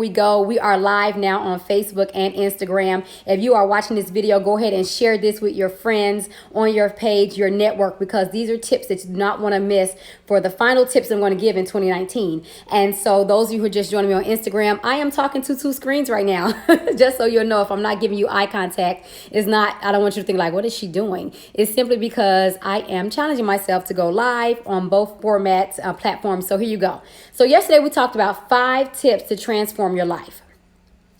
We go. We are live now on Facebook and Instagram. If you are watching this video, go ahead and share this with your friends on your page, your network, because these are tips that you do not want to miss for the final tips I'm going to give in 2019. And so those of you who are just joining me on Instagram, I am talking to two screens right now. Just so you'll know, if I'm not giving you eye contact, it's not, I don't want you to think like, what is she doing? It's simply because I am challenging myself to go live on both formats, platforms. So here you go. So yesterday we talked about 5 tips to transform your life.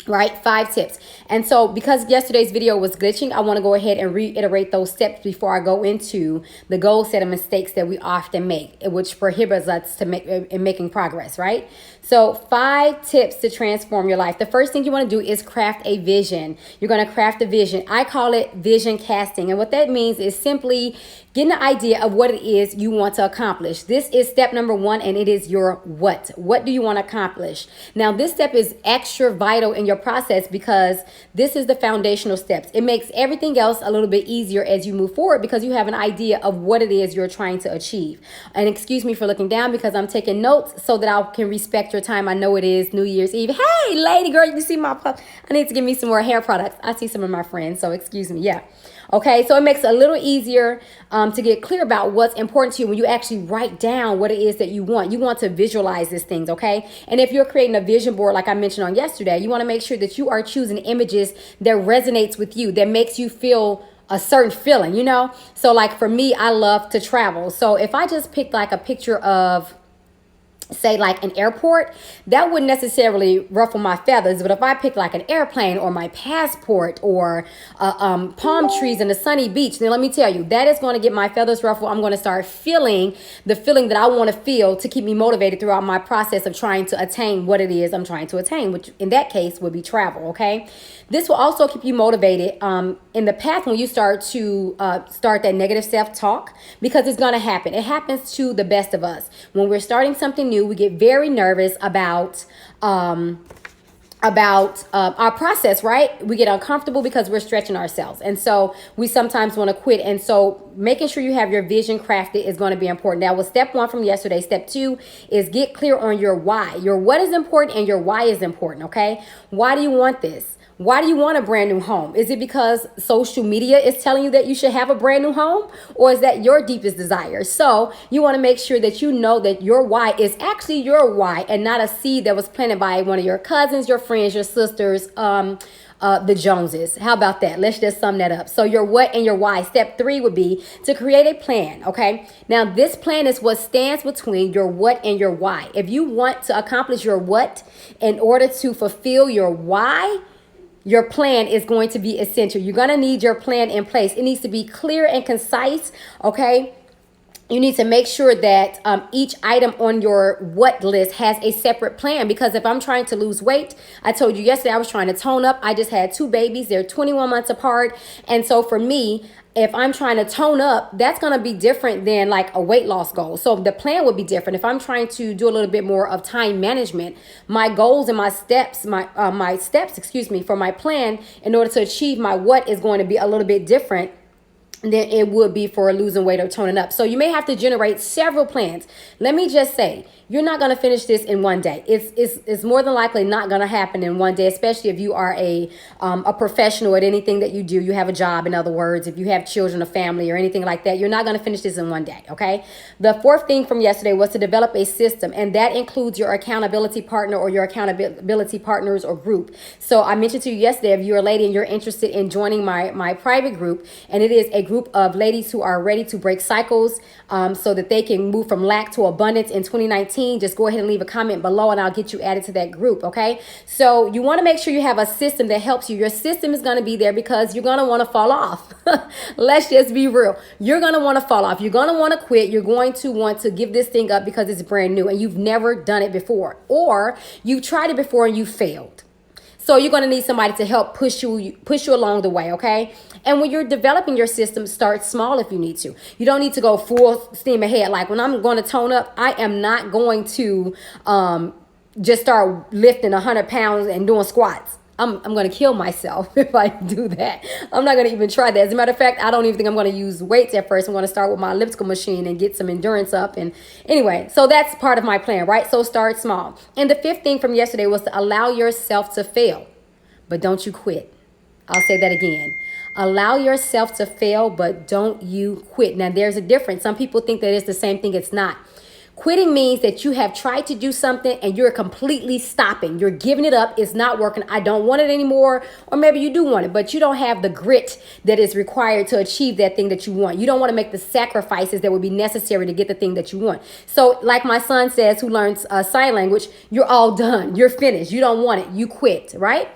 Right? 5 tips. And so because yesterday's video was glitching, I want to go ahead and reiterate those steps before I go into the goal set of mistakes that we often make, which prohibits us to make in making progress, right? So 5 tips to transform your life. The first thing you want to do is craft a vision. You're going to craft a vision. I call it vision casting. And what that means is simply getting the idea of what it is you want to accomplish. This is step number 1, and it is your what. What do you want to accomplish? Now, this step is extra vital in your process because this is the foundational steps. It makes everything else a little bit easier as you move forward because you have an idea of what it is you're trying to achieve. And excuse me for looking down because I'm taking notes so that I can respect your time. I know it is New Year's Eve. Hey, lady girl, you see my pup? I need to give me some more hair products. I see some of my friends, so excuse me. Yeah. Okay, so it makes it a little easier to get clear about what's important to you when you actually write down what it is that you want. You want to visualize these things, okay? And if you're creating a vision board, like I mentioned on yesterday, you want to make sure that you are choosing images that resonates with you, that makes you feel a certain feeling, you know? So like for me, I love to travel. So if I just pick like a picture of, say like an airport, that wouldn't necessarily ruffle my feathers. But if I pick like an airplane or my passport or palm trees and a sunny beach, then let me tell you, that is going to get my feathers ruffled. I'm going to start feeling the feeling that I want to feel to keep me motivated throughout my process of trying to attain what it is I'm trying to attain, which in that case would be travel. Okay. This will also keep you motivated in the path when you start to start that negative self-talk, because it's going to happen. It happens to the best of us. When we're starting something new, we get very nervous about our process, right? We get uncomfortable because we're stretching ourselves. And so we sometimes want to quit. And so making sure you have your vision crafted is going to be important. That was step 1 from yesterday. Step 2 is get clear on your why. Your what is important and your why is important, okay? Why do you want this? Why do you want a brand new home? Is it because social media is telling you that you should have a brand new home? Or is that your deepest desire? So you want to make sure that you know that your why is actually your why and not a seed that was planted by one of your cousins, your friends, your sisters, the Joneses. How about that? Let's just sum that up. So your what and your why. Step 3 would be to create a plan. Okay. Now this plan is what stands between your what and your why. If you want to accomplish your what in order to fulfill your why, your plan is going to be essential. You're going to need your plan in place. It needs to be clear and concise. Okay. You need to make sure that each item on your what list has a separate plan, because if I'm trying to lose weight, I told you yesterday I was trying to tone up. I just had 2 babies. They're 21 months apart. And so for me, if I'm trying to tone up, that's going to be different than like a weight loss goal. So the plan would be different. If I'm trying to do a little bit more of time management, my goals and my steps, for my plan in order to achieve my what is going to be a little bit different than it would be for losing weight or toning up. So you may have to generate several plans. Let me just say, you're not going to finish this in one day. It's more than likely not going to happen in one day, especially if you are a professional at anything that you do. You have a job, in other words, if you have children, a family, or anything like that, you're not going to finish this in one day, okay? The 4th thing from yesterday was to develop a system, and that includes your accountability partner or your accountability partners or group. So I mentioned to you yesterday, if you're a lady and you're interested in joining my private group, and it is a group of ladies who are ready to break cycles so that they can move from lack to abundance in 2019, just go ahead and leave a comment below and I'll get you added to that group, okay? So you want to make sure you have a system that helps you. Your system is going to be there because you're going to want to fall off. Let's just be real. You're going to want to fall off. You're going to want to quit. You're going to want to give this thing up because it's brand new and you've never done it before, or you've tried it before and you failed. So you're going to need somebody to help push you along the way, okay? And when you're developing your system, start small if you need to. You don't need to go full steam ahead. Like when I'm going to tone up, I am not going to just start lifting 100 pounds and doing squats. I'm going to kill myself if I do that. I'm not going to even try that. As a matter of fact, I don't even think I'm going to use weights at first. I'm going to start with my elliptical machine and get some endurance up. And anyway, so that's part of my plan, right? So start small. And the fifth thing from yesterday was to allow yourself to fail, but don't you quit. I'll say that again. Allow yourself to fail, but don't you quit. Now, there's a difference. Some people think that it's the same thing. It's not. Quitting means that you have tried to do something and you're completely stopping. You're giving it up. It's not working. I don't want it anymore. Or maybe you do want it, but you don't have the grit that is required to achieve that thing that you want. You don't want to make the sacrifices that would be necessary to get the thing that you want. So like my son says, who learns sign language, you're all done. You're finished. You don't want it. You quit, right?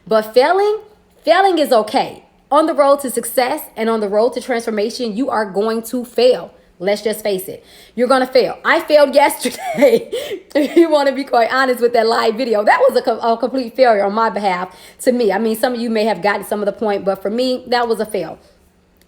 But failing is okay. On the road to success and on the road to transformation, you are going to fail. Let's just face it. You're going to fail. I failed yesterday. If you want to be quite honest with that live video, that was a complete failure on my behalf to me. I mean, some of you may have gotten some of the point, but for me, that was a fail.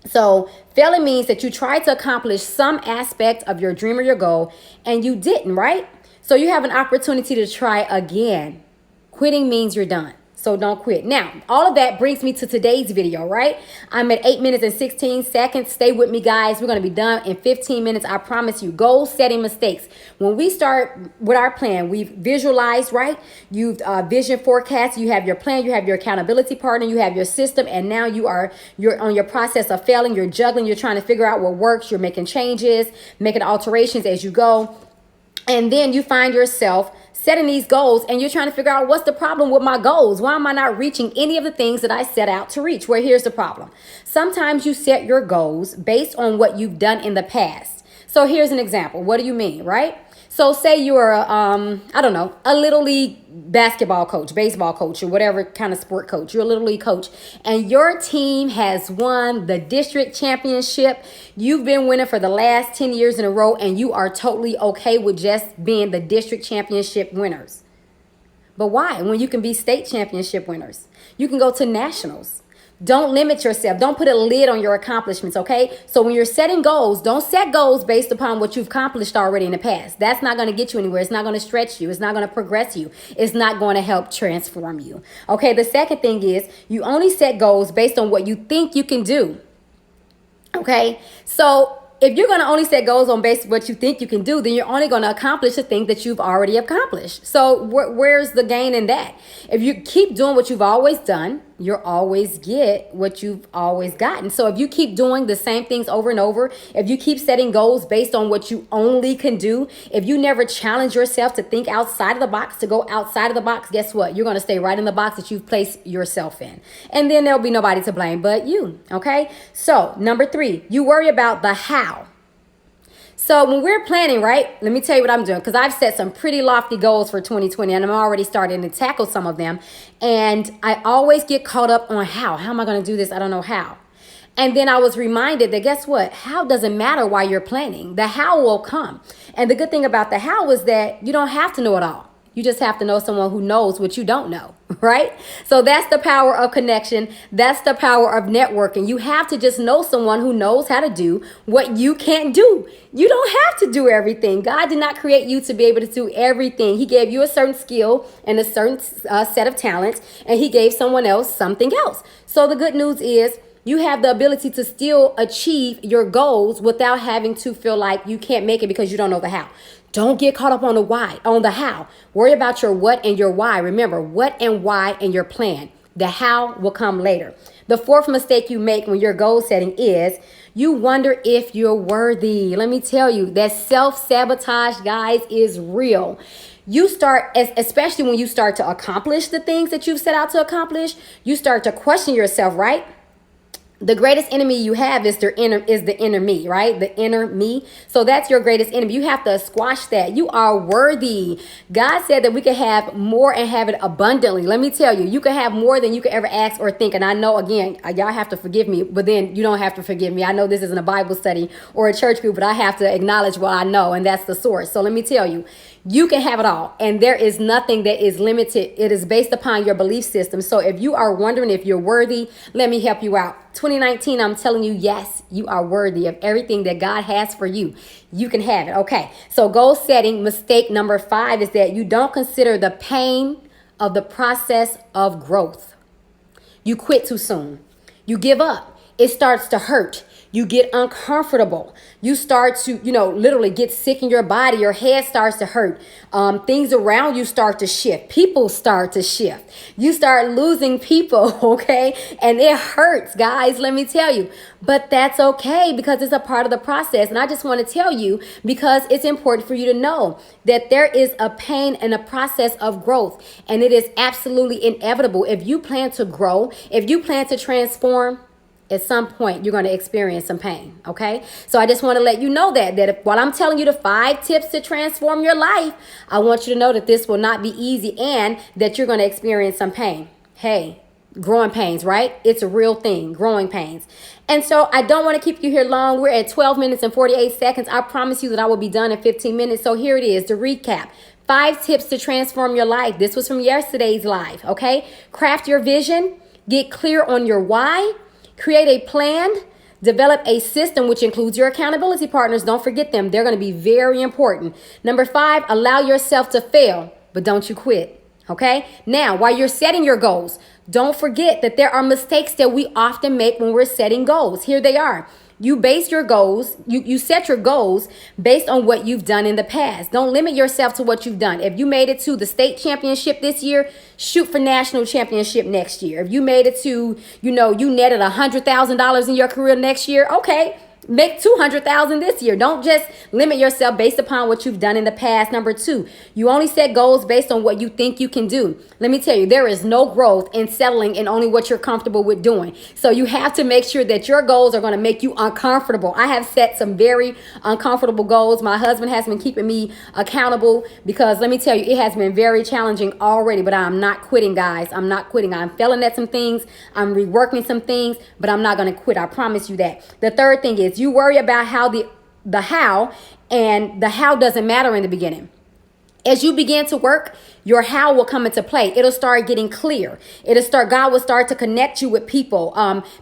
So failing means that you tried to accomplish some aspect of your dream or your goal and you didn't, right? So you have an opportunity to try again. Quitting means you're done. So don't quit. Now, all of that brings me to today's video, right? I'm at 8 minutes and 16 seconds. Stay with me, guys. We're going to be done in 15 minutes. I promise you. Goal setting mistakes. When we start with our plan, we've visualized, right? You've vision forecast. You have your plan. You have your accountability partner. You have your system. And now you're on your process of failing. You're juggling. You're trying to figure out what works. You're making changes, making alterations as you go. And then you find yourself setting these goals and you're trying to figure out what's the problem with my goals. Why am I not reaching any of the things that I set out to reach? Well, here's the problem. Sometimes you set your goals based on what you've done in the past. So here's an example. What do you mean, right? So say you're, I don't know, a little league basketball coach, baseball coach, or whatever kind of sport coach. You're a little league coach and your team has won the district championship. You've been winning for the last 10 years in a row and you are totally okay with just being the district championship winners. But why? When you can be state championship winners, you can go to nationals. Don't limit yourself. Don't put a lid on your accomplishments, okay? So when you're setting goals, don't set goals based upon what you've accomplished already in the past. That's not going to get you anywhere. It's not going to stretch you. It's not going to progress you. It's not going to help transform you. Okay, the second thing is you only set goals based on what you think you can do. Okay, so if you're going to only set goals on based on what you think you can do, then you're only going to accomplish the thing that you've already accomplished. So where's the gain in that? If you keep doing what you've always done, you'll always get what you've always gotten. So if you keep doing the same things over and over, if you keep setting goals based on what you only can do, if you never challenge yourself to think outside of the box, to go outside of the box, guess what? You're going to stay right in the box that you've placed yourself in. And then there'll be nobody to blame but you. Okay. So number 3, you worry about the how. So when we're planning, right, let me tell you what I'm doing, because I've set some pretty lofty goals for 2020 and I'm already starting to tackle some of them. And I always get caught up on how. How am I going to do this? I don't know how. And then I was reminded that guess what? How doesn't matter while you're planning. The how will come. And the good thing about the how is that you don't have to know it all. You just have to know someone who knows what you don't know, right? So that's the power of connection. That's the power of networking. You have to just know someone who knows how to do what you can't do. You don't have to do everything. God did not create you to be able to do everything. He gave you a certain skill and a certain set of talents, and he gave someone else something else. So the good news is you have the ability to still achieve your goals without having to feel like you can't make it because you don't know the how. Don't get caught up on the why, on the how. Worry about your what and your why. Remember, what and why and your plan. The how will come later. The fourth mistake you make when you're goal setting is you wonder if you're worthy. Let me tell you, that self-sabotage, guys, is real. You start, especially when you start to accomplish the things that you've set out to accomplish, you start to question yourself, right? The greatest enemy you have is the inner me, right? The inner me. So that's your greatest enemy. You have to squash that. You are worthy. God said that we could have more and have it abundantly. Let me tell you, you can have more than you could ever ask or think. And I know, again, y'all have to forgive me, but then you don't have to forgive me. I know this isn't a Bible study or a church group, but I have to acknowledge what I know, and that's the source. So let me tell you, you can have it all, and there is nothing that is limited. It is based upon your belief system. So if you are wondering if you're worthy, let me help you out. 2019, I'm telling you, yes, you are worthy of everything that God has for you. You can have it. Okay, so goal setting mistake number 5 is that you don't consider the pain of the process of growth. You quit too soon. You give up. It starts to hurt. You get uncomfortable. You start to, literally get sick in your body. Your head starts to hurt. Things around you start to shift. People start to shift. You start losing people, okay? And it hurts, guys, let me tell you. But that's okay because it's a part of the process. And I just want to tell you because it's important for you to know that there is a pain and a process of growth. And it is absolutely inevitable. If you plan to grow, if you plan to transform, at some point, you're going to experience some pain, okay? So I just want to let you know that while I'm telling you the 5 tips to transform your life, I want you to know that this will not be easy and that you're going to experience some pain. Hey, growing pains, right? It's a real thing, growing pains. And so I don't want to keep you here long. We're at 12 minutes and 48 seconds. I promise you that I will be done in 15 minutes. So here it is, to recap. 5 tips to transform your life. This was from yesterday's live, okay? Craft your vision. Get clear on your why. Create a plan, develop a system, which includes your accountability partners. Don't forget them. They're going to be very important. Number 5, allow yourself to fail, but don't you quit. Okay? Now, while you're setting your goals, don't forget that there are mistakes that we often make when we're setting goals. Here they are. You base your goals, you set your goals based on what you've done in the past. Don't limit yourself to what you've done. If you made it to the state championship this year, shoot for national championship next year. If you made it to, you netted $100,000 in your career next year, okay. Make $200,000 this year. Don't just limit yourself based upon what you've done in the past. Number 2, you only set goals based on what you think you can do. Let me tell you, there is no growth in settling in only what you're comfortable with doing. So you have to make sure that your goals are going to make you uncomfortable. I have set some very uncomfortable goals. My husband has been keeping me accountable because let me tell you, it has been very challenging already, but I'm not quitting, guys. I'm not quitting. I'm failing at some things. I'm reworking some things, but I'm not going to quit. I promise you that. The third thing is you worry about how the how, and the how doesn't matter in the beginning. As you begin to work, your how will come into play. It'll start getting clear. God will start to connect you with people.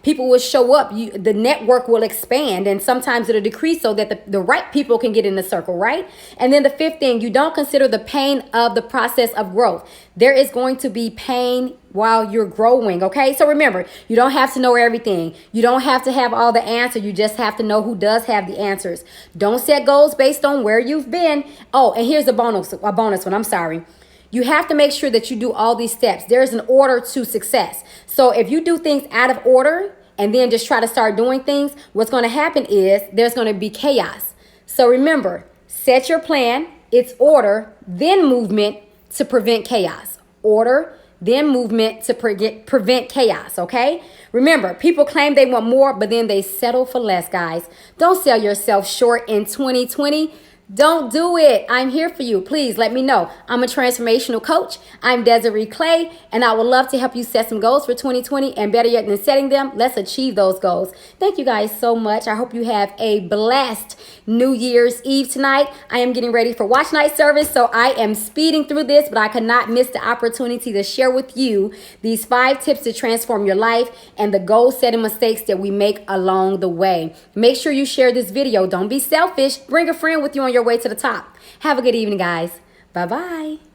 People will show up. The network will expand, and sometimes it'll decrease so that the right people can get in the circle, right? And then the 5th thing, you don't consider the pain of the process of growth. There is going to be pain while you're growing, okay? So remember, you don't have to know everything. You don't have to have all the answers. You just have to know who does have the answers. Don't set goals based on where you've been. Oh, and here's a bonus one. I'm sorry. You have to make sure that you do all these steps. There's an order to success. So if you do things out of order and then just try to start doing things, what's going to happen is there's going to be chaos. So remember, set your plan, it's order, then movement to prevent chaos. Order, then movement to prevent chaos, okay? Remember, people claim they want more, but then they settle for less, guys. Don't sell yourself short in 2020. Don't do it. I'm here for you. Please let me know. I'm a transformational coach. I'm Desiree Clay, and I would love to help you set some goals for 2020, and better yet than setting them, let's achieve those goals. Thank you guys so much. I hope you have a blessed New Year's Eve tonight. I am getting ready for watch night service, so I am speeding through this, but I could not miss the opportunity to share with you these 5 tips to transform your life and the goal setting mistakes that we make along the way. Make sure you share this video. Don't be selfish. Bring a friend with you on your way to the top. Have a good evening, guys. Bye-bye.